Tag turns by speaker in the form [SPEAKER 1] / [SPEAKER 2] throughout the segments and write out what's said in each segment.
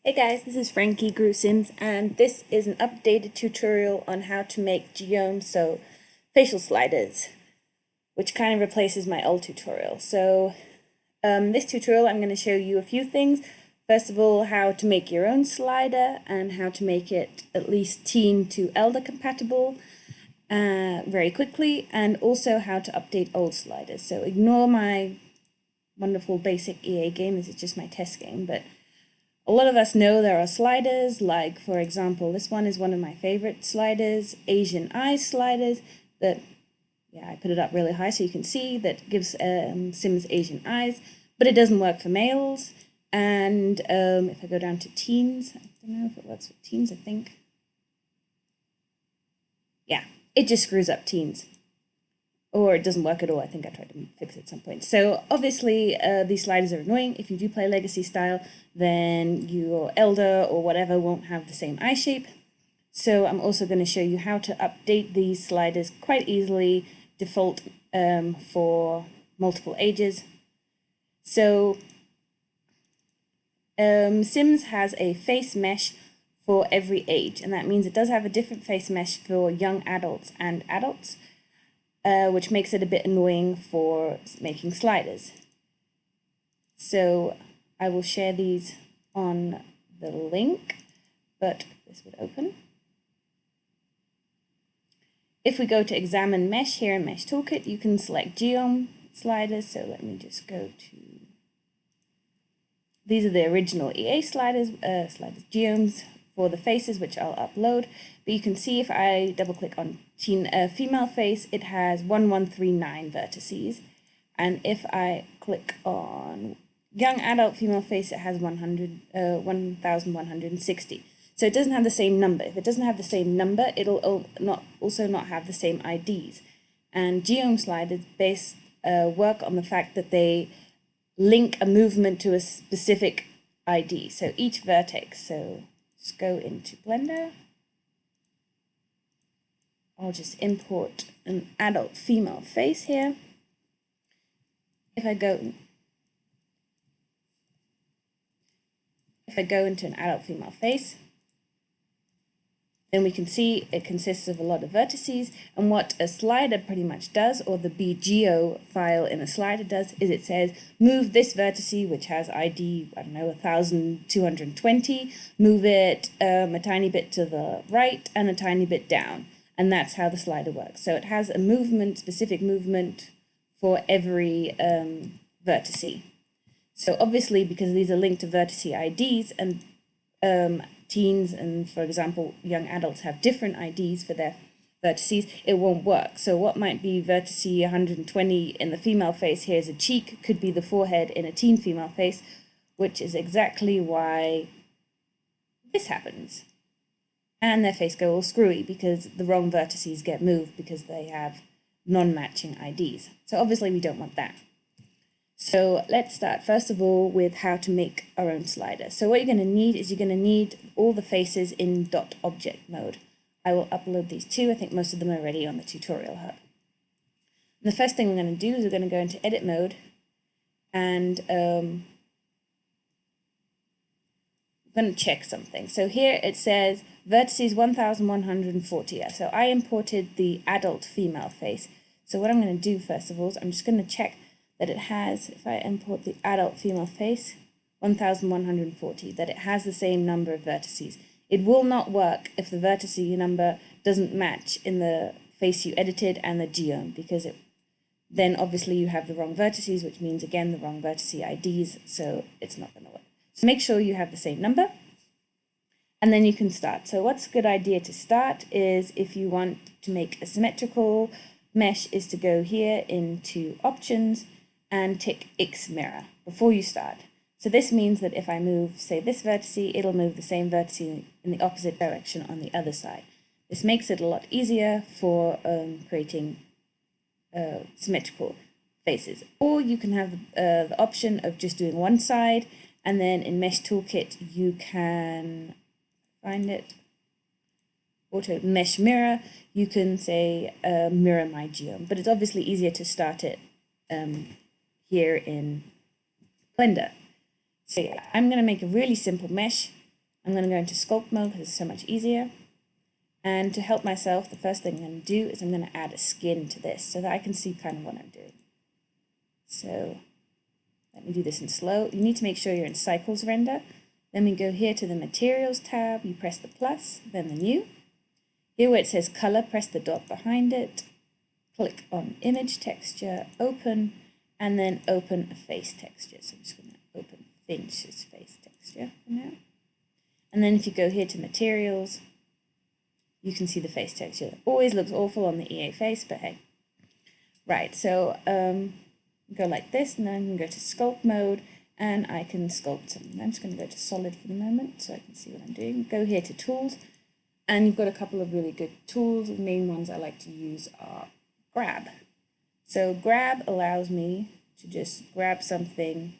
[SPEAKER 1] Hey guys, this is Frankie-Gruesim, and this is an updated tutorial on how to make geomes, so facial sliders, which kind of replaces my old tutorial. So this tutorial I'm going to show you a few things. First of all, how to make your own slider and how to make it at least teen to elder compatible very quickly, and also how to update old sliders. So ignore my wonderful basic EA game, this is just my test game, but a lot of us know there are sliders, like, for example, this one is one of my favorite sliders, Asian Eyes sliders, that, yeah, I put it up really high so you can see, that gives Sims Asian eyes, but it doesn't work for males. And if I go down to teens, I don't know if it works for teens, I think. Yeah, it just screws up teens. Or it doesn't work at all. I think I tried to fix it at some point. So obviously these sliders are annoying. If you do play Legacy style, then your Elder or whatever won't have the same eye shape. So I'm also going to show you how to update these sliders quite easily, default for multiple ages. So Sims has a face mesh for every age, and that means it does have a different face mesh for young adults and adults. Which makes it a bit annoying for making sliders. So I will share these on the link, but this would open. If we go to Examine Mesh here in Mesh Toolkit, you can select Geom sliders. So let me just go to, these are the original EA sliders, Geoms for the faces, which I'll upload. But you can see if I double click on female face, it has 1139 vertices. And if I click on young adult female face, it has 1160. So it doesn't have the same number. If it doesn't have the same number, it'll also not have the same IDs. And Geom sliders work on the fact that they link a movement to a specific ID. So each vertex, so just go into Blender. I'll just import an adult female face here. If I go into an adult female face, then we can see it consists of a lot of vertices, and what a slider pretty much does, or the bgeo file in a slider does, is it says, move this vertice, which has ID, I don't know, 1220, move it a tiny bit to the right and a tiny bit down. And that's how the slider works. So it has a movement, specific movement for every vertice. So obviously, because these are linked to vertice IDs, and teens and, for example, young adults have different IDs for their vertices, it won't work. So what might be vertice 120 in the female face, here's a cheek, could be the forehead in a teen female face, which is exactly why this happens. And their face go all screwy because the wrong vertices get moved because they have non-matching IDs. So obviously we don't want that. So let's start first of all with how to make our own slider. So what you're going to need is you're going to need all the faces in .object mode. I will upload these too. I think most of them are already on the tutorial hub. And the first thing we're going to do is we're going to go into edit mode, and I'm going to check something. So here it says vertices 1140. So I imported the adult female face. So what I'm going to do first of all is I'm just going to check that it has, if I import the adult female face, 1140, that it has the same number of vertices. It will not work if the vertice number doesn't match in the face you edited and the geom, because then obviously you have the wrong vertices, which means again the wrong vertice IDs, so it's not going to work. So make sure you have the same number, and then you can start. So what's a good idea to start is, if you want to make a symmetrical mesh, is to go here into options and tick X mirror before you start. So this means that if I move, say, this vertice, it'll move the same vertice in the opposite direction on the other side. This makes it a lot easier for creating symmetrical faces. Or you can have the option of just doing one side, and then in Mesh Toolkit you can find it, auto mesh mirror, you can say mirror my geom, but it's obviously easier to start it here in Blender. So yeah, I'm going to make a really simple mesh I'm going to go into sculpt mode because it's so much easier. And to help myself, the first thing I'm going to do is I'm going to add a skin to this so that I can see kind of what I'm doing. So let me do this in slow. You need to make sure you're in cycles render. Then we go here to the materials tab, you press the plus, then the new. Here where it says color, press the dot behind it, click on image texture, open, and then open a face texture. So I'm just going to open Finch's face texture for now. And then if you go here to materials, you can see the face texture. It always looks awful on the EA face, but hey. Right, so go like this, and then I can go to sculpt mode, and I can sculpt something. I'm just going to go to solid for the moment so I can see what I'm doing. Go here to tools, and you've got a couple of really good tools. The main ones I like to use are grab. So grab allows me to just grab something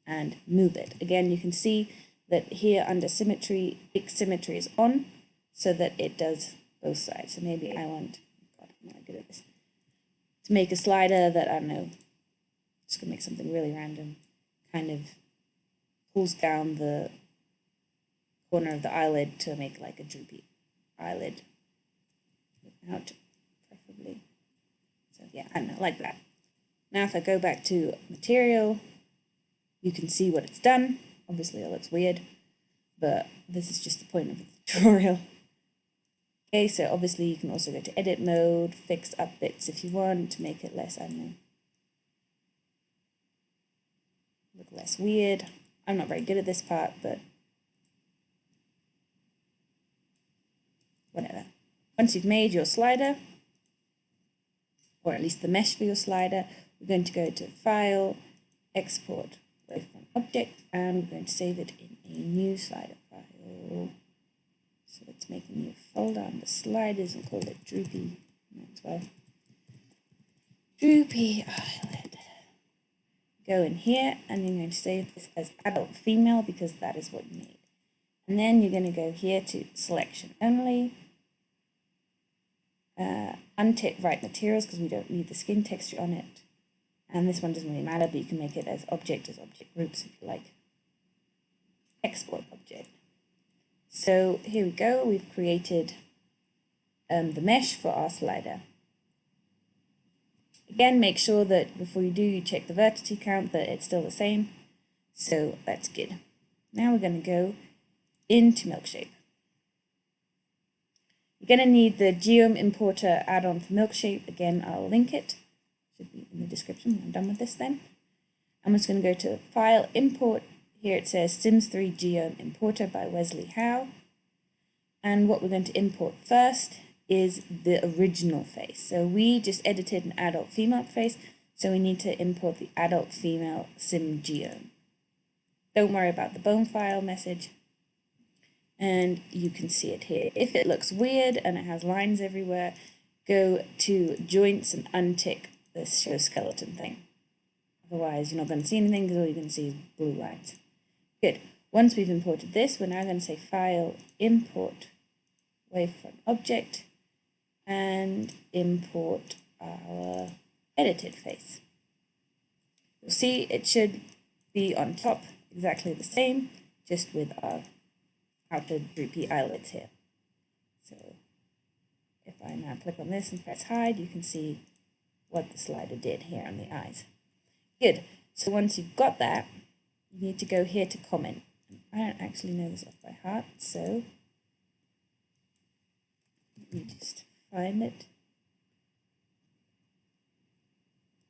[SPEAKER 1] and move it. Again, you can see that here under symmetry, symmetry is on so that it does both sides. So maybe I want, God, I'm not good at this, to make a slider that, I don't know, just gonna make something really random, kind of pulls down the corner of the eyelid to make like a droopy eyelid out, preferably. So yeah, I don't know, like that. Now if I go back to material, you can see what it's done. Obviously it looks weird, but this is just the point of the tutorial. Okay, so obviously you can also go to edit mode, fix up bits if you want to make it less, I don't know, look less weird. I'm not very good at this part, but whatever. Once you've made your slider, or at least the mesh for your slider, we're going to go to File, Export, Waveform Object, and we're going to save it in a new slider file. So let's make a new folder under sliders and call it Droopy. That's why. Droopy eyelid. Go in here, and you're going to save this as adult female because that is what you need. And then you're going to go here to selection only. Untick right materials because we don't need the skin texture on it. And this one doesn't really matter, but you can make it as object groups if you like. Export object. So here we go, we've created the mesh for our slider. Again, make sure that before you do, you check the vertex count, that it's still the same. So that's good. Now we're going to go into Milkshape. You're going to need the Geom importer add-on for Milkshape. Again, I'll link it. Should be in the description when I'm done with this then. I'm just going to go to File, Import. Here it says Sims 3 Geom Importer by Wesley Howe. And what we're going to import first is the original face. So we just edited an adult female face, so we need to import the adult female Sim Geom. Don't worry about the bone file message. And you can see it here. If it looks weird and it has lines everywhere, go to joints and untick this show skeleton thing. Otherwise, you're not going to see anything because all you're going to see is blue lines. Good. Once we've imported this, we're now going to say File, Import, Waveform Object, and import our edited face. You'll see it should be on top exactly the same, just with our outer droopy eyelids here. So if I now click on this and press hide, you can see what the slider did here on the eyes. Good. So once you've got that, you need to go here to comment. I don't actually know this off by heart, so let me just find it.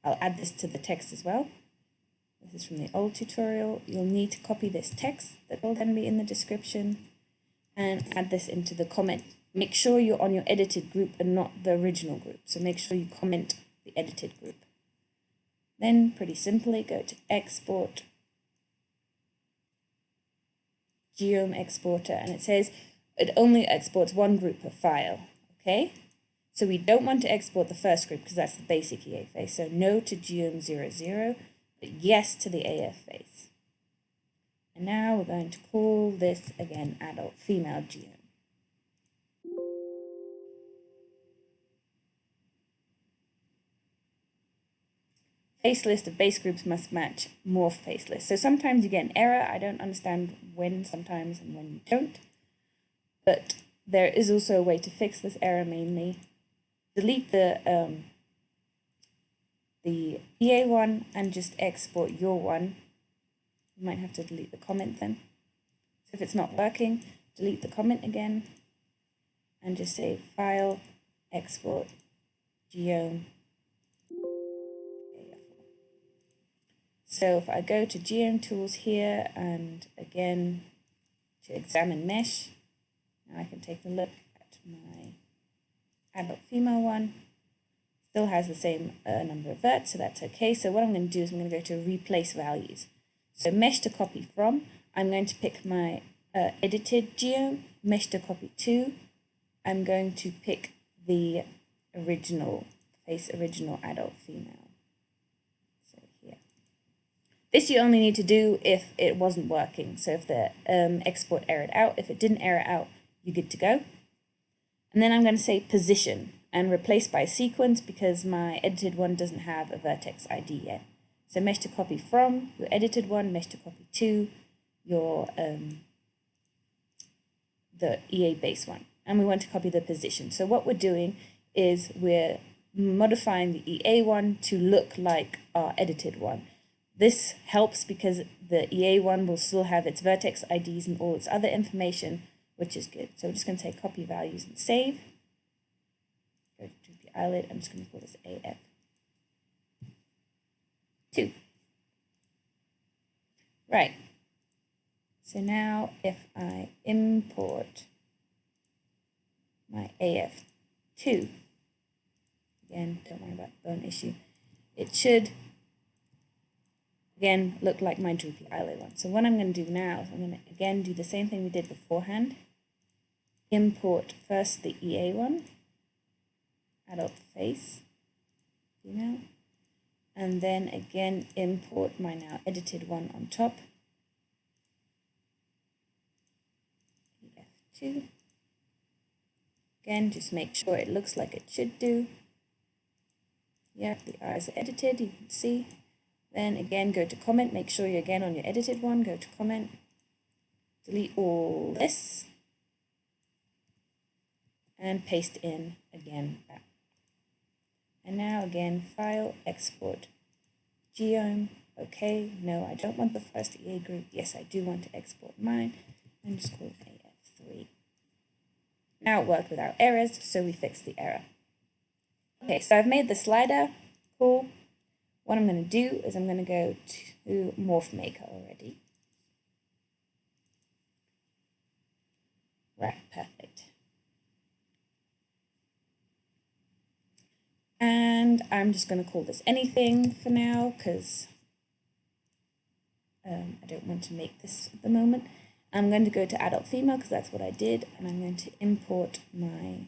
[SPEAKER 1] I'll add this to the text as well. This is from the old tutorial. You'll need to copy this text that will then be in the description and add this into the comment. Make sure you're on your edited group and not the original group. So make sure you comment the edited group. Then pretty simply go to Export, Geom Exporter, and it says it only exports one group per file. Okay? So we don't want to export the first group because that's the basic EA face. So no to Geom 00, but yes to the AF face. And now we're going to call this again adult female Geom. face list of base groups must match morph face list. So sometimes you get an error. I don't understand when sometimes and when you don't. But there is also a way to fix this error mainly. Delete the EA one and just export your one. You might have to delete the comment then. So if it's not working, delete the comment again and just say File, Export, Geom. So if I go to Geom Tools here and again to examine mesh, now I can take a look at my adult female one. Still has the same number of verts, so that's okay. So what I'm going to do is I'm going to go to replace values. So mesh to copy from, I'm going to pick my edited geom. Mesh to copy to, I'm going to pick the original adult female. So here. This you only need to do if it wasn't working. So if the export errored out, if it didn't error out, you're good to go. And then I'm going to say position and replace by sequence because my edited one doesn't have a vertex ID yet. So mesh to copy from, your edited one, mesh to copy to, your the EA base one. And we want to copy the position. So what we're doing is we're modifying the EA one to look like our edited one. This helps because the EA one will still have its vertex IDs and all its other information, which is good. So we're just going to say copy values and save. Go to the eyelid. I'm just going to call this AF2. Right. So now if I import my AF2, again, don't worry about the bone issue, it should, again, look like my droopy eyelid one. So what I'm going to do now is I'm going to, again, do the same thing we did beforehand. Import first the EA one, adult face, female, and then again import my now edited one on top, EF2. Again, just make sure it looks like it should do. Yep, the eyes are edited, you can see. Then again, go to comment, make sure you're again on your edited one, go to comment, delete all this, and paste in again that. And now again, file, export, geom, okay, no, I don't want the first EA group, yes, I do want to export mine, and just call it AF3. Now it worked without errors, so we fixed the error. Okay, so I've made the slider, cool. What I'm going to do is I'm going to go to Morph Maker already. Right, perfect. And I'm just going to call this anything for now because I don't want to make this at the moment. I'm going to go to adult female because that's what I did, and I'm going to import my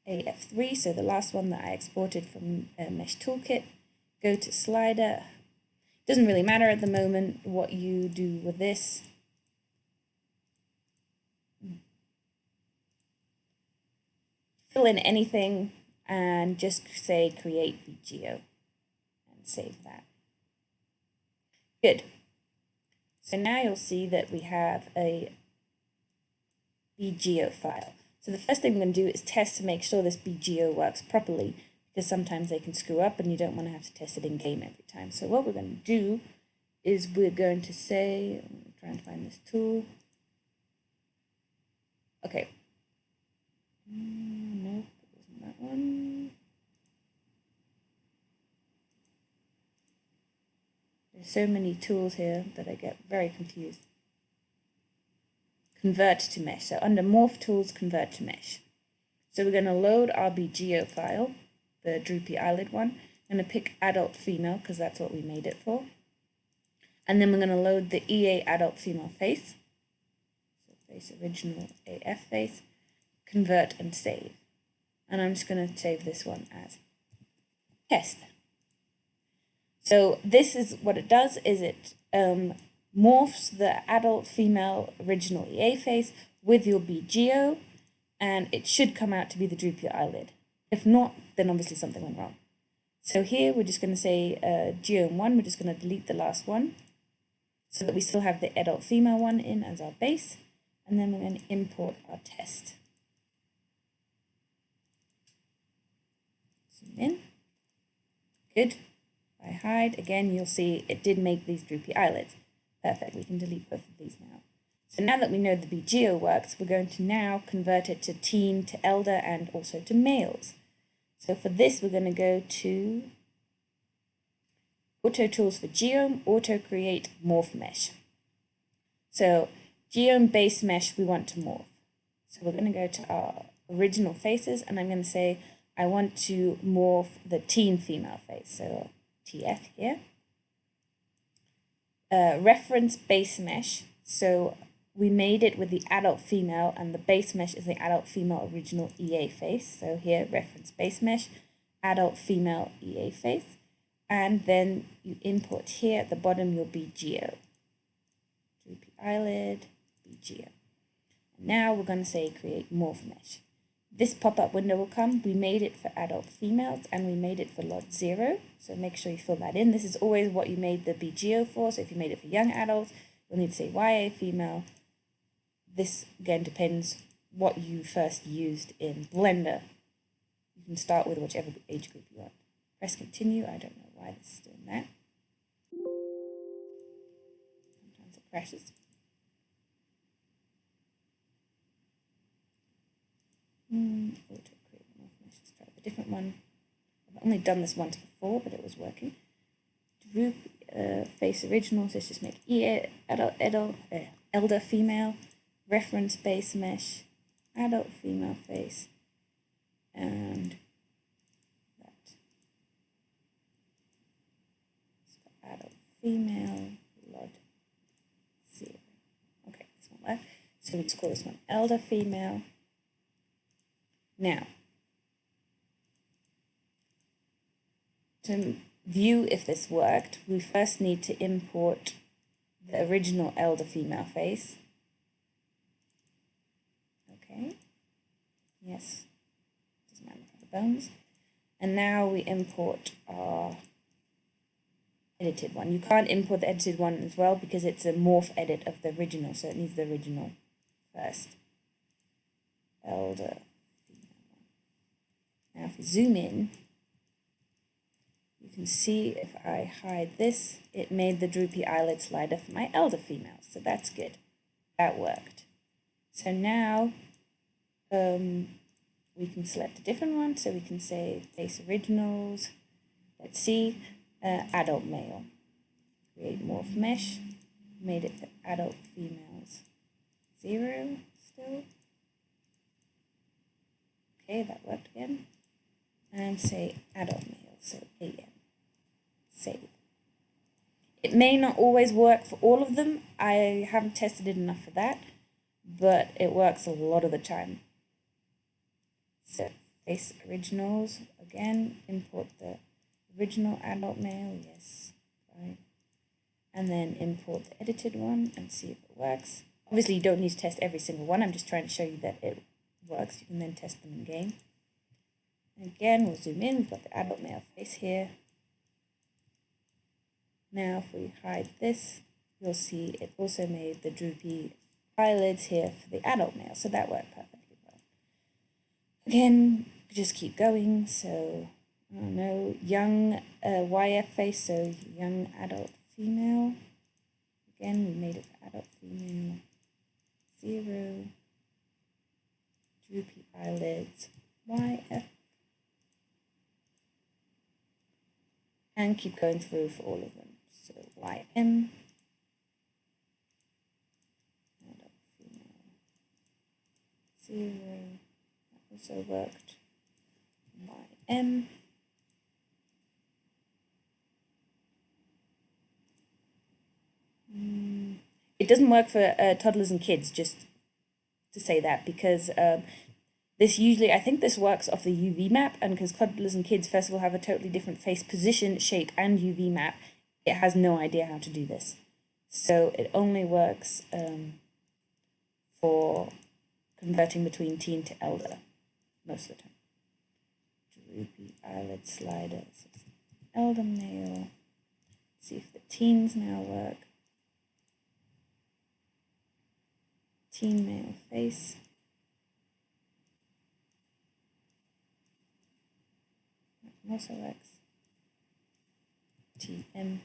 [SPEAKER 1] AF3, so the last one that I exported from Mesh Toolkit. Go to slider. Doesn't really matter at the moment what you do with this. Fill in anything and just say create BGO and save that. Good. So now you'll see that we have a BGO file. So the first thing we're going to do is test to make sure this BGO works properly, because sometimes they can screw up and you don't want to have to test it in game every time. So what we're going to do is we're going to say, I'm trying to find this tool. Okay. Nope, it wasn't that one. There's so many tools here that I get very confused. Convert to mesh. So under Morph Tools, convert to mesh. So we're going to load our BGO file, the droopy eyelid one. I'm going to pick adult female because that's what we made it for. And then we're going to load the EA adult female face. So face original AF face. Convert and save. And I'm just going to save this one as test. So this is what it does, is it morphs the adult female original EA face with your BGO, and it should come out to be the droopy eyelid. If not, then obviously something went wrong. So here we're just going to say geom1, we're just going to delete the last one so that we still have the adult female one in as our base, and then we're going to import our test. Zoom in. Good. If I hide, again, you'll see it did make these droopy eyelids. Perfect, we can delete both of these now. So now that we know the BGeo works, we're going to now convert it to teen, to elder, and also to males. So for this, we're going to go to Auto Tools for Geom, Auto Create Morph Mesh. So Geom base mesh we want to morph. So we're going to go to our original faces, and I'm going to say I want to morph the teen female face. So TF here. Reference base mesh. So we made it with the adult female, and the base mesh is the adult female original EA face. So here, reference base mesh, adult female EA face. And then you import here at the bottom your BGeo. Droopy eyelid, BGeo. Now we're going to say create morph mesh. This pop-up window will come. We made it for adult females and we made it for lot 0. So make sure you fill that in. This is always what you made the BGeo for. So if you made it for young adults, you'll need to say YA female. This again depends what you first used in Blender. You can start with whichever age group you want. Press continue. I don't know why this is doing that. Sometimes it crashes. Auto create morph mesh. Let's try a different one. I've only done this once before, but it was working. Group face original. So let's just make elder female. Reference base mesh. Adult female face. And that. So adult female. Lot 0. Okay, this one left. So we just call this one elder female. Now, to view if this worked, we first need to import the original elder female face. Okay. Yes. Doesn't matter for the bones. And now we import our edited one. You can't import the edited one as well because it's a morph edit of the original, so it needs the original first. Elder. Now if we zoom in, you can see if I hide this, it made the droopy eyelid slider for my elder female. So that's good. That worked. So now we can select a different one. So we can say base originals. Let's see, adult male. Create morph mesh. Made it for adult females. 0 still. Okay, that worked again. And say adult male, so AM. Save. It may not always work for all of them. I haven't tested it enough for that, but it works a lot of the time. So face originals, again, import the original adult male, yes, right. And then import the edited one and see if it works. Obviously, you don't need to test every single one. I'm just trying to show you that it works. You can then test them in game. Again, we'll zoom in. We've got the adult male face here. Now, if we hide this, you'll see it also made the droopy eyelids here for the adult male. So that worked perfectly well. Again, just keep going. So, I don't know, young YF face, so young adult female. Again, we made it for adult female. 0. Droopy eyelids, YF. And keep going through for all of them. So YM, adult female, 0, that also worked. YM, it doesn't work for toddlers and kids, just to say that, because this usually, I think this works off the UV map, and because toddlers and kids, first of all, have a totally different face position, shape, and UV map, it has no idea how to do this. So it only works for converting between teen to elder, most of the time. Droopy eyelid slider, elder male. See if the teens now work. Teen male face. That also works. TM.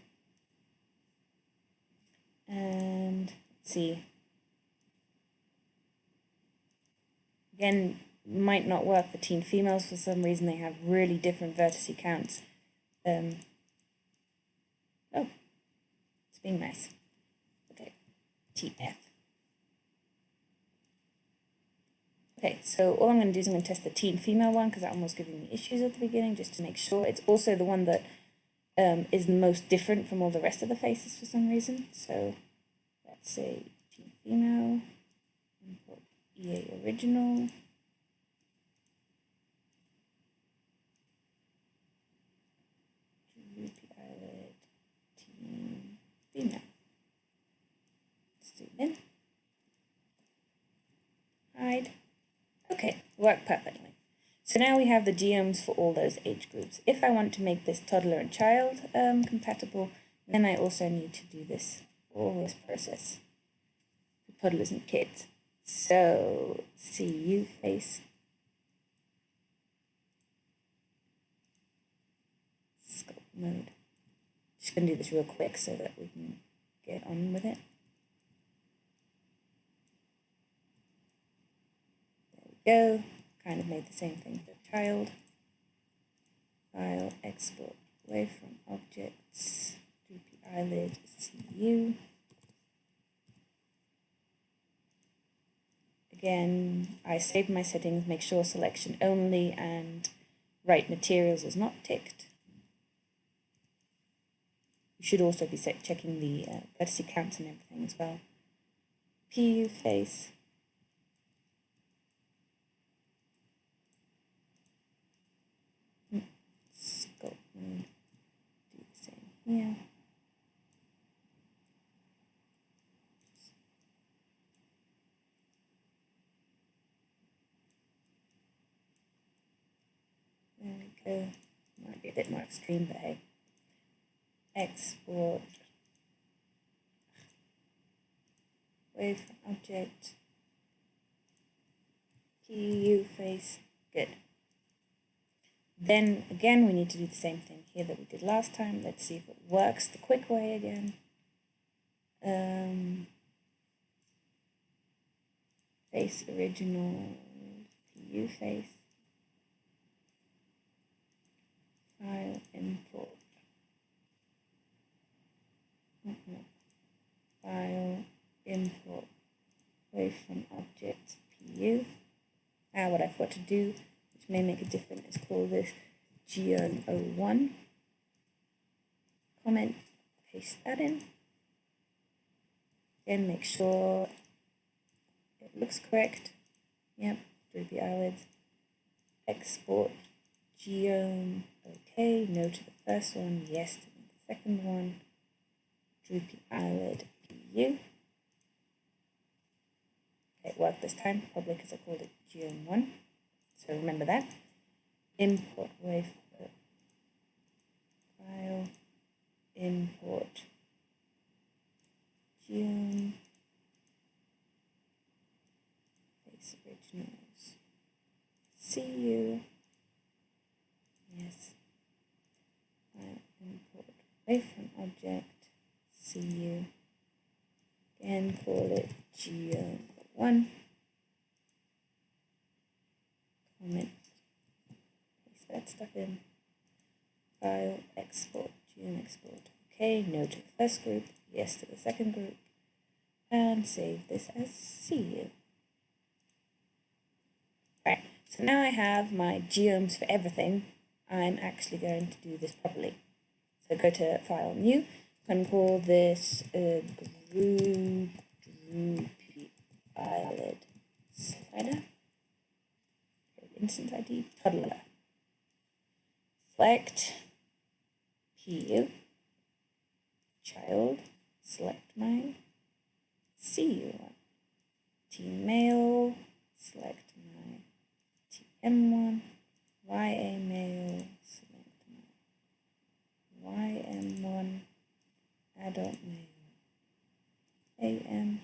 [SPEAKER 1] And let's see. Again, might not work for teen females for some reason. They have really different vertice counts. Oh, it's being nice. Okay, TF. Okay, so all I'm going to do is I'm going to test the teen female one because that one was giving me issues at the beginning just to make sure. It's also the one that is the most different from all the rest of the faces for some reason. So let's say teen female, import EA original. Droopy eyelid, teen female. Zoom in. Hide. Okay, worked perfectly. So now we have the genomes for all those age groups. If I want to make this toddler and child compatible, then I also need to do this, all this process for toddlers and kids. So, CU face. Sculpt mode. Just going to do this real quick so that we can get on with it. Go, kind of made the same thing for child. File, export away from objects, droopy eyelid, CU. Again, I saved my settings, make sure selection only and write materials is not ticked. You should also be checking the vertice counts and everything as well. PU face. Sculpt mode, do the same here. There we go. Might be a bit more extreme, but hey. Export. Away from object. PU face. Good. Then again, we need to do the same thing here that we did last time. Let's see if it works the quick way again. Face original, PU face. File, import. File, import, away from object, PU. Now what I thought to do, which may make a difference, is call this Geom01. Comment, paste that in. Then make sure it looks correct. Yep, droopy eyelids. Export Geom, okay, no to the first one, yes to the second one. Droopy eyelid, PU. It worked this time, probably because I called it Geom1. So remember that. Import wave file, import Geom, face originals, CU, yes, file, import wave from object, CU, again call it Geom1, comment, paste that stuff in, file, export, Geom export, okay, no to the first group, yes to the second group, and save this as CU. Right, so now I have my geoms for everything. I'm actually going to do this properly. So go to File, New, and call this Droopy Eyelid Slider. Instance ID, Toddler. Select PU, Child, select my CU one. Teen Male, select my TM one. YA Male, select my YM1 adult male, AM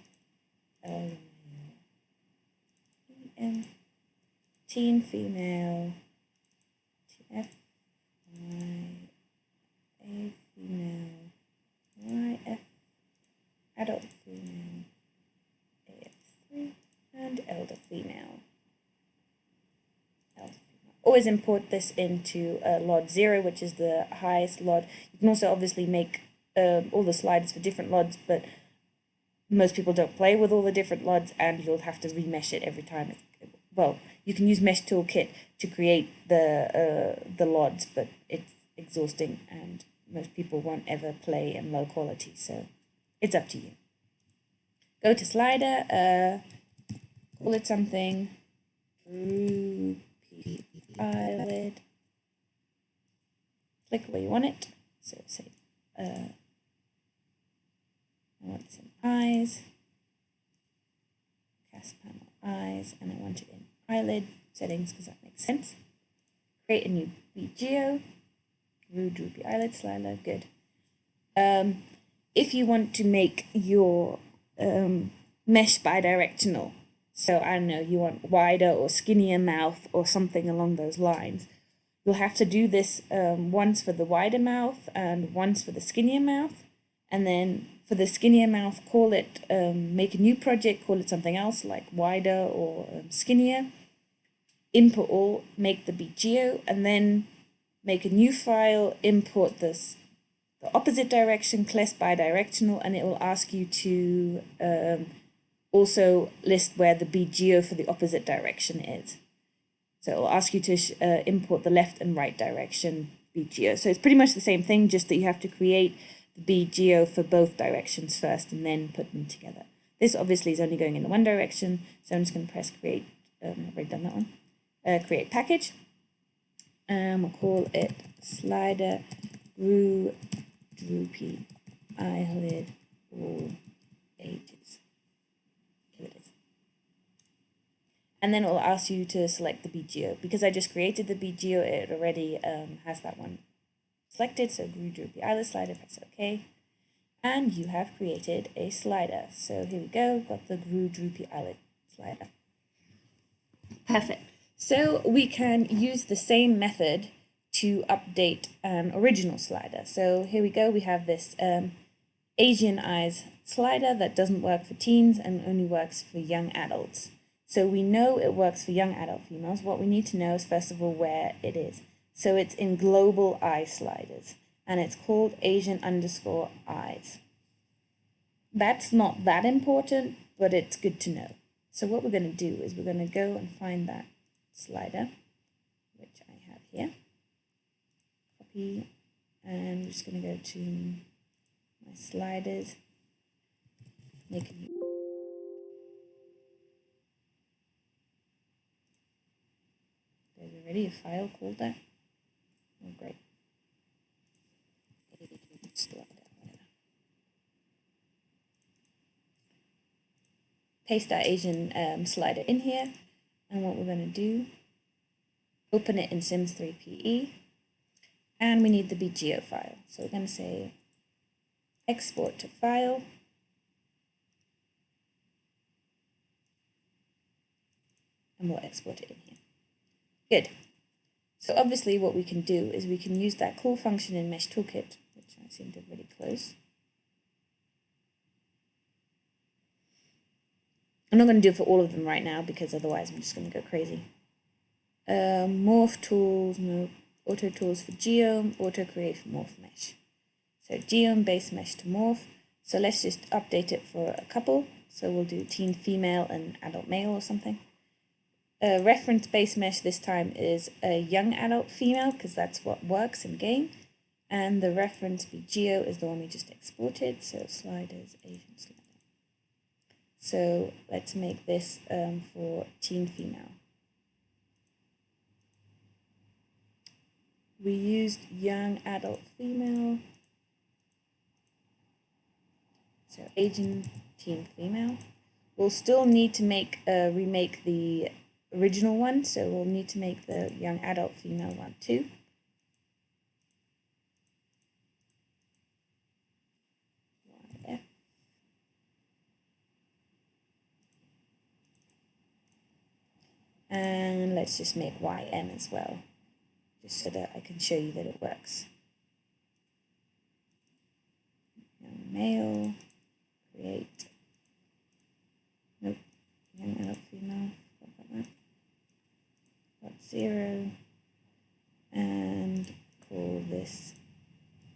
[SPEAKER 1] elder male, EM teen female, TF A female, YF adult female, AF3 and elder female. Always import this into LOD 0, which is the highest LOD. You can also obviously make all the sliders for different LODs, but most people don't play with all the different LODs, and you'll have to remesh it every time. Well, you can use Mesh Toolkit to create the LODs, but it's exhausting, and most people won't ever play in low quality, so it's up to you. Go to slider, call it something, eyelid, click where you want it, so say I want some eyes, cast panel eyes, and I want it in eyelid settings because that makes sense. Create a new BGeo, droopy eyelid slider, good. If you want to make your mesh bidirectional, so I don't know, you want wider or skinnier mouth or something along those lines, you'll have to do this once for the wider mouth and once for the skinnier mouth. And then for the skinnier mouth, call it, make a new project, call it something else like wider or skinnier. Import all, make the BGeo, and then make a new file, import this, the opposite direction, class bidirectional, and it will ask you to also list where the BGeo for the opposite direction is. So it will ask you to import the left and right direction BGeo. So it's pretty much the same thing, just that you have to create the BGeo for both directions first and then put them together. This obviously is only going in the one direction, so I'm just going to press create, I've already done that one, create package, and we'll call it slider droopy eyelid all ages. Here it is. And then it will ask you to select the BGeo. Because I just created the BGeo, it already has that one selected. So droopy eyelid slider, press OK. And you have created a slider. So here we go, got the droopy eyelid slider. Perfect. So we can use the same method to update an original slider. So here we go, we have this Asian eyes slider that doesn't work for teens and only works for young adults. So we know it works for young adult females. What we need to know is, first of all, where it is. So it's in global eye sliders, and it's called Asian_eyes. That's not that important, but it's good to know. So what we're going to do is we're going to go and find that slider, which I have here. Copy, and I'm just going to go to my sliders, make a new. There's already a file called that. Oh, great. Paste our Asian slider in here, and what we're going to do, open it in Sims 3 PE, and we need the BGeo file. So we're going to say export to file, and we'll export it in here. Good. So obviously what we can do is we can use that cool function in Mesh Toolkit, which I seem to really close. I'm not going to do it for all of them right now because otherwise I'm just going to go crazy. Morph Tools, no, Auto Tools for Geom, Auto Create for Morph Mesh. So Geom, base mesh to morph. So let's just update it for a couple. So we'll do teen female and adult male or something. Reference base mesh this time is a young adult female because that's what works in game. And the reference BGeo is the one we just exported. So sliders, Asian slider. So let's make this for teen female. We used young adult female. So Asian teen female. We'll still need to make remake the original one, so we'll need to make the young adult female one too. And let's just make YM as well, just so that I can show you that it works. Young male, create, nope, young adult female, dot 0, and call this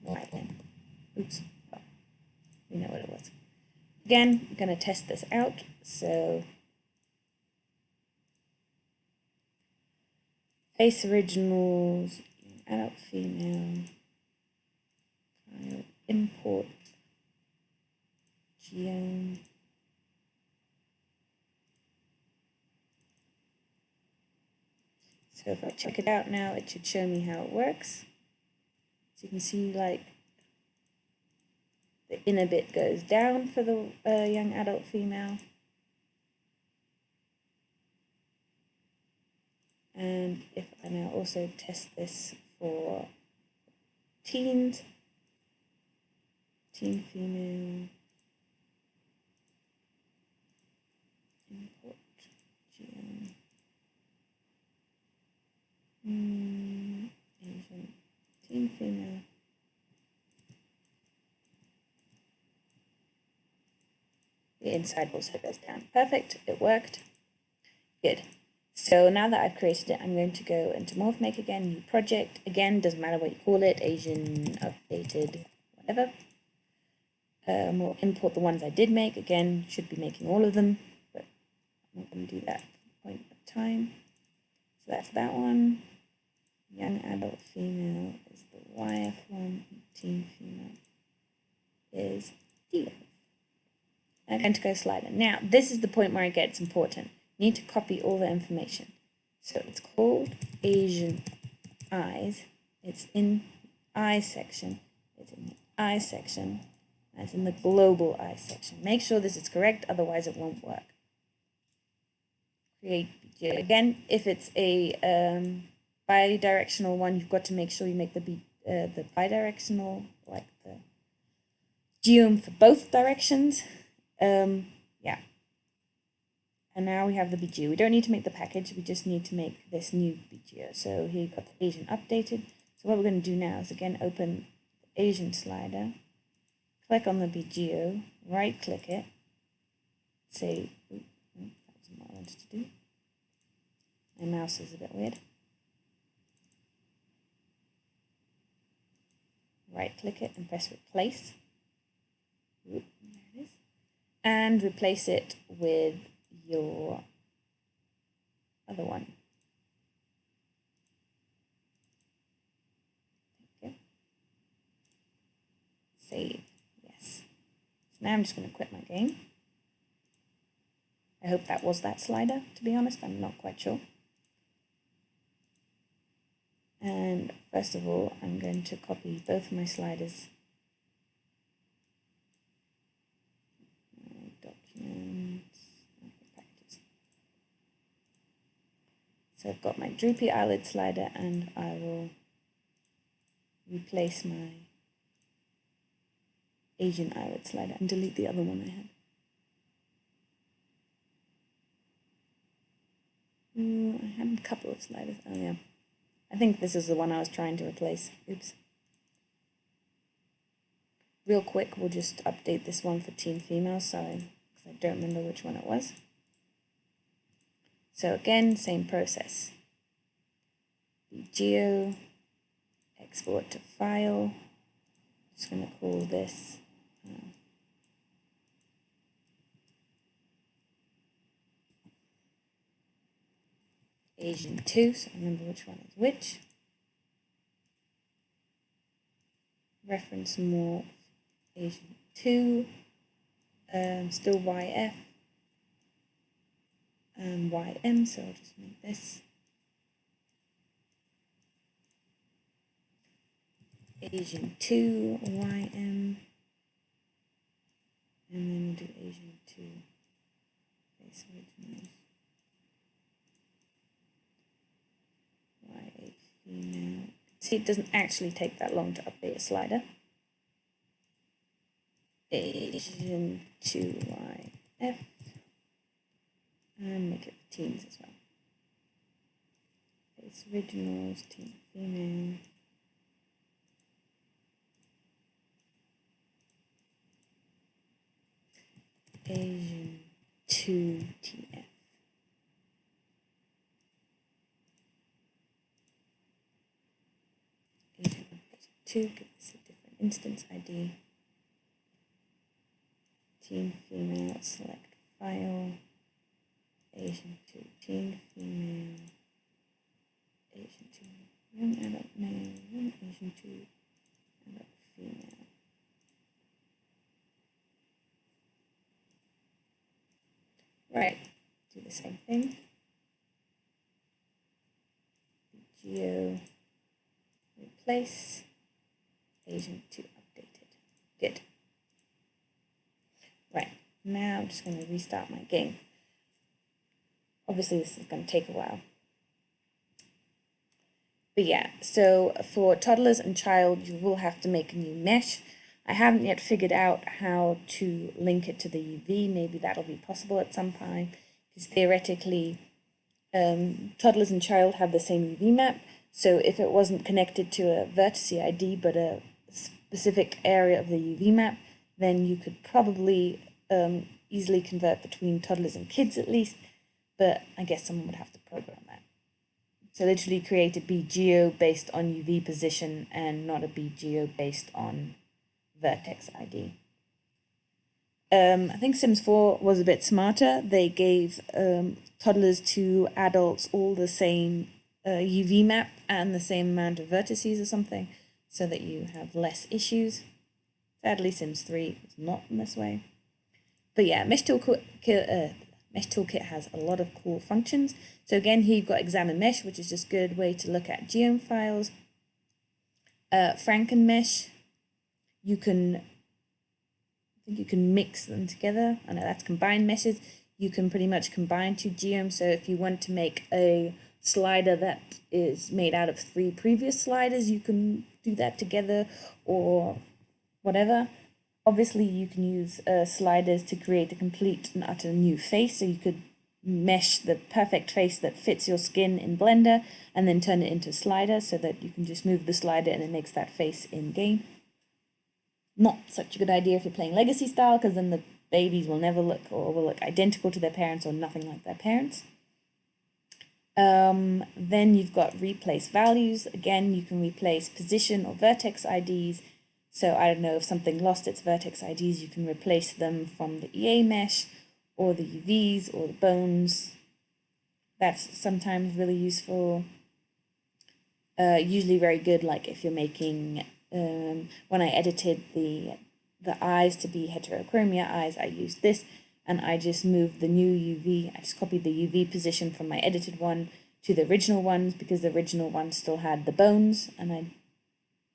[SPEAKER 1] YM. Oops, oh, we know what it was. Again, I'm going to test this out, so face originals, adult female, file, import, geom, so if I check it out now, it should show me how it works. So you can see, like, the inner bit goes down for the young adult female. And if I now also test this for teens, teen female, import, geom, Asian, teen female, the inside also goes down. Perfect, it worked. Good. So now that I've created it, I'm going to go into Morph Maker again, new project. Again, doesn't matter what you call it, Asian, updated, whatever. We'll import the ones I did make. Again, should be making all of them, but I'm not going to do that at the point of time. So that's that one. Young adult female is the YF one, teen female is DF. I'm going to go slider. Now, this is the point where it gets important. You need to copy all the information. So it's called Asian eyes. It's in eyes section. It's in the eyes section. And it's in the global eyes section. Make sure this is correct, otherwise it won't work. Create BGO. Again, if it's a bidirectional one, you've got to make sure you make the bidirectional, like the geom for both directions. Yeah. And now we have the BGO. We don't need to make the package, we just need to make this new BGO. So here you've got the Asian updated. So what we're going to do now is again open the Asian slider, click on the BGO, right click it, say, oops, that wasn't what I wanted to do. My mouse is a bit weird. Right click it and press replace. Oop, there it is. And replace it with your other one. Okay. Save. Yes. So now I'm just going to quit my game. I hope that was that slider, to be honest. I'm not quite sure. And first of all, I'm going to copy both of my sliders. Documents. Packages. So I've got my droopy eyelid slider, and I will replace my Asian eyelid slider and delete the other one I had. I had a couple of sliders. Oh yeah. I think this is the one I was trying to replace. Oops. Real quick, we'll just update this one for teen female, sorry, because I don't remember which one it was. So again, same process. BGO, export to file. Just going to call this Asian 2, so I remember which one is which. Reference Morph Asian 2, still YF and YM, so I'll just make this Asian 2 YM, and then we'll do Asian 2 face originals. Y8 female. See, it doesn't actually take that long to update a slider. Asian 2 YF, and make it for teens as well. this originals, team female. Asian 2 TF. Asian 2, give this a different instance ID. Team female, select file. Asian 2, teen female. Asian 2, young adult male, young Asian 2, adult female. Right, do the same thing. Geo, replace, Asian 2 updated. Good. Right, now I'm just going to restart my game. Obviously this is going to take a while. But yeah, so for toddlers and child, you will have to make a new mesh. I haven't yet figured out how to link it to the UV. Maybe that'll be possible at some time, because theoretically, toddlers and child have the same UV map. So if it wasn't connected to a vertex ID, but a specific area of the UV map, then you could probably easily convert between toddlers and kids at least. But I guess someone would have to program that. So literally create a BGeo based on UV position and not a BGeo based on vertex ID. I think Sims 4 was a bit smarter. They gave toddlers to adults all the same UV map and the same amount of vertices or something, so that you have less issues. Sadly, Sims 3 is not in this way. But yeah, Mesh Toolkit has a lot of cool functions. So again, here you've got examine mesh, which is just a good way to look at geom files. Franken-Mesh, I think you can mix them together. I know that's combined meshes. You can pretty much combine two geoms. So if you want to make a slider that is made out of 3 previous sliders, you can do that together or whatever. Obviously, you can use sliders to create a complete and utter new face. So you could mesh the perfect face that fits your skin in Blender and then turn it into a slider so that you can just move the slider and it makes that face in game. Not such a good idea if you're playing legacy style, because then the babies will never look or will look identical to their parents or nothing like their parents. Then you've got replace values. Again, you can replace position or vertex IDs. So I don't know, if something lost its vertex IDs, you can replace them from the EA mesh or the UVs or the bones. That's sometimes really useful. Usually very good, like if you're making, when I edited the eyes to be heterochromia eyes, I used this, and I just moved the new UV, I just copied the UV position from my edited one to the original ones, because the original one still had the bones, and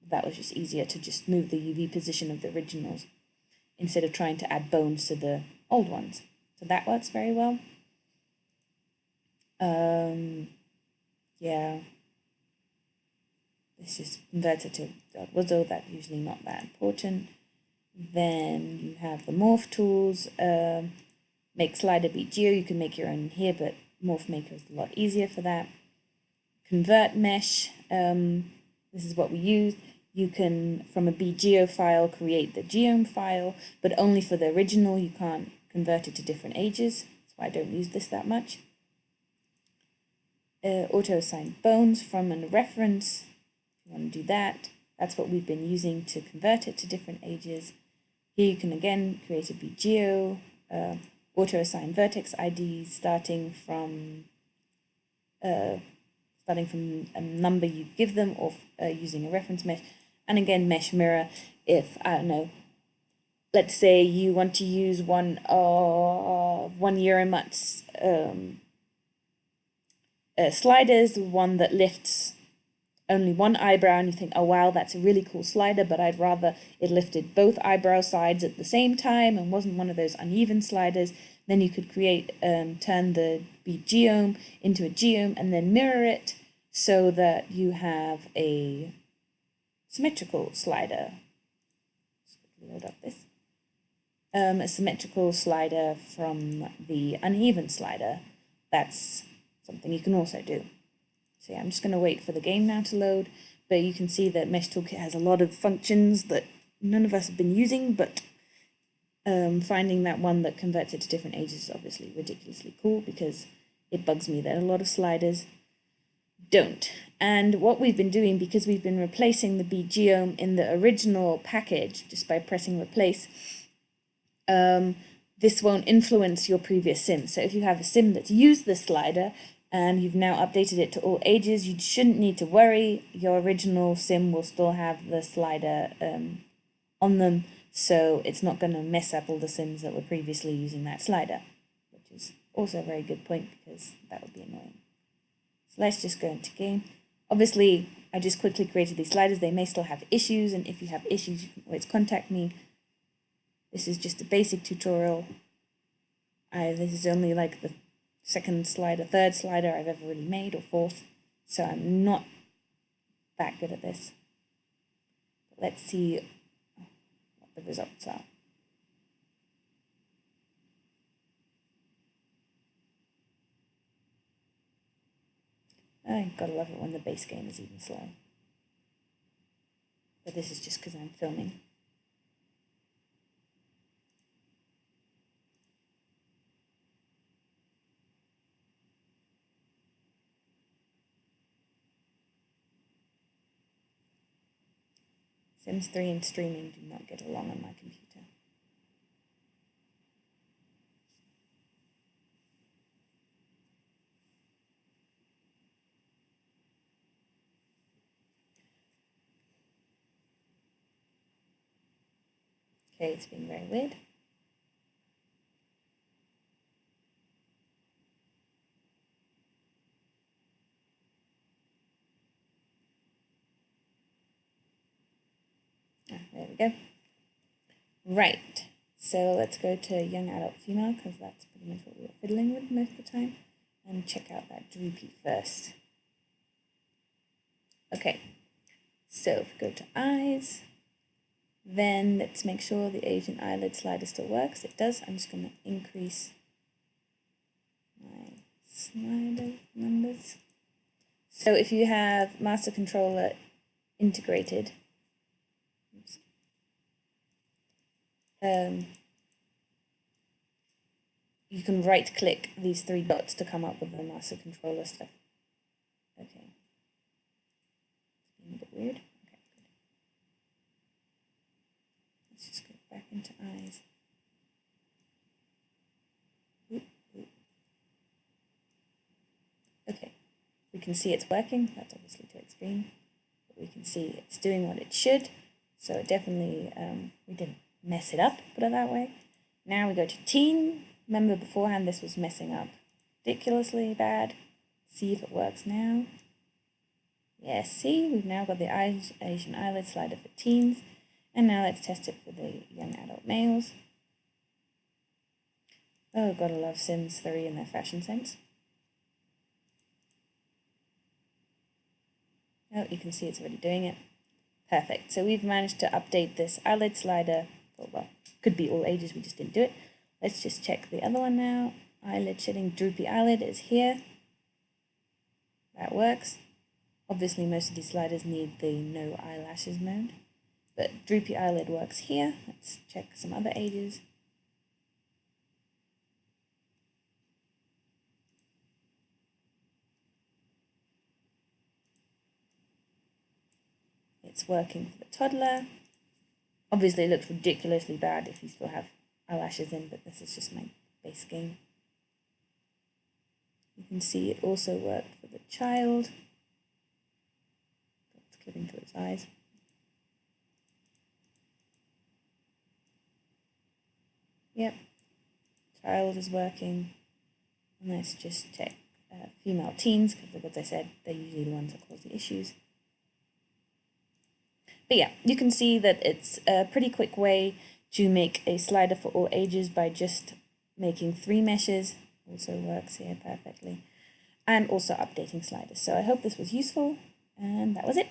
[SPEAKER 1] that was just easier to just move the UV position of the originals instead of trying to add bones to the old ones. So that works very well. Yeah. It's just converted to .wazo, that's usually not that important. Then you have the Morph Tools, make slider beat geo, you can make your own here, but Morph Maker is a lot easier for that. Convert mesh, this is what we use. You can, from a BGeo file, create the geom file, but only for the original. You can't convert it to different ages. That's why I don't use this that much. Auto-assign bones from a reference. If you want to do that, that's what we've been using to convert it to different ages. Here you can again create a BGeo, auto-assign vertex IDs starting from a number you give them, or using a reference mesh. And again, mesh mirror, if, I don't know, let's say you want to use one of Euromutt's sliders, one that lifts only one eyebrow, and you think, oh wow, that's a really cool slider, but I'd rather it lifted both eyebrow sides at the same time and wasn't one of those uneven sliders. Then you could create, turn the geom into a geom and then mirror it so that you have a symmetrical slider. Let's load up this. A symmetrical slider from the uneven slider. That's something you can also do. So yeah, I'm just going to wait for the game now to load, but you can see that Mesh Toolkit has a lot of functions that none of us have been using, but finding that one that converts it to different ages is obviously ridiculously cool, because it bugs me that a lot of sliders don't. And what we've been doing, because we've been replacing the bgeom in the original package just by pressing replace, this won't influence your previous sim. So if you have a sim that's used the slider and you've now updated it to all ages, you shouldn't need to worry. Your original sim will still have the slider on them, so it's not going to mess up all the sims that were previously using that slider, which is also a very good point, because that would be annoying. So let's just go into game. Obviously, I just quickly created these sliders. They may still have issues, and if you have issues, you can always contact me. This is just a basic tutorial. This is only like the third slider I've ever really made, or fourth, so I'm not that good at this. But let's see what the results are. I gotta love it when the base game is even slow. But this is just because I'm filming. Sims 3 and streaming do not get along on my computer. Okay, it's being very weird. There we go. Right, so let's go to young adult female, because that's pretty much what we were fiddling with most of the time, and check out that droopy first. Okay, so if we go to eyes, then let's make sure the Asian eyelid slider still works. It does. I'm just going to increase my slider numbers. So if you have master controller integrated, you can right click these three dots to come up with the master controller stuff. Okay. It's being a bit weird. Okay, good. Let's just go back into eyes. Oop, oop. Okay, we can see it's working. That's obviously too extreme, but we can see it's doing what it should. So it definitely, we didn't mess it up, put it that way. Now we go to teen. Remember beforehand this was messing up ridiculously bad. See if it works now. Yes, see, we've now got the Asian eyelid slider for teens. And now let's test it for the young adult males. Oh, gotta love Sims 3 and their fashion sense. Oh, you can see it's already doing it. Perfect. So we've managed to update this eyelid slider. Well, could be all ages, we just didn't do it. Let's just check the other one now. Eyelid shading, droopy eyelid is here. That works. Obviously, most of these sliders need the no eyelashes mode, but droopy eyelid works here. Let's check some other ages. It's working for the toddler. Obviously, it looks ridiculously bad if you still have eyelashes in, but this is just my base game. You can see it also worked for the child. It's clipping to its eyes. Yep, child is working. And let's just check female teens, because as I said, they're usually the ones that cause the issues. But yeah, you can see that it's a pretty quick way to make a slider for all ages by just making 3 meshes. Also works here perfectly. And also updating sliders. So I hope this was useful, and that was it.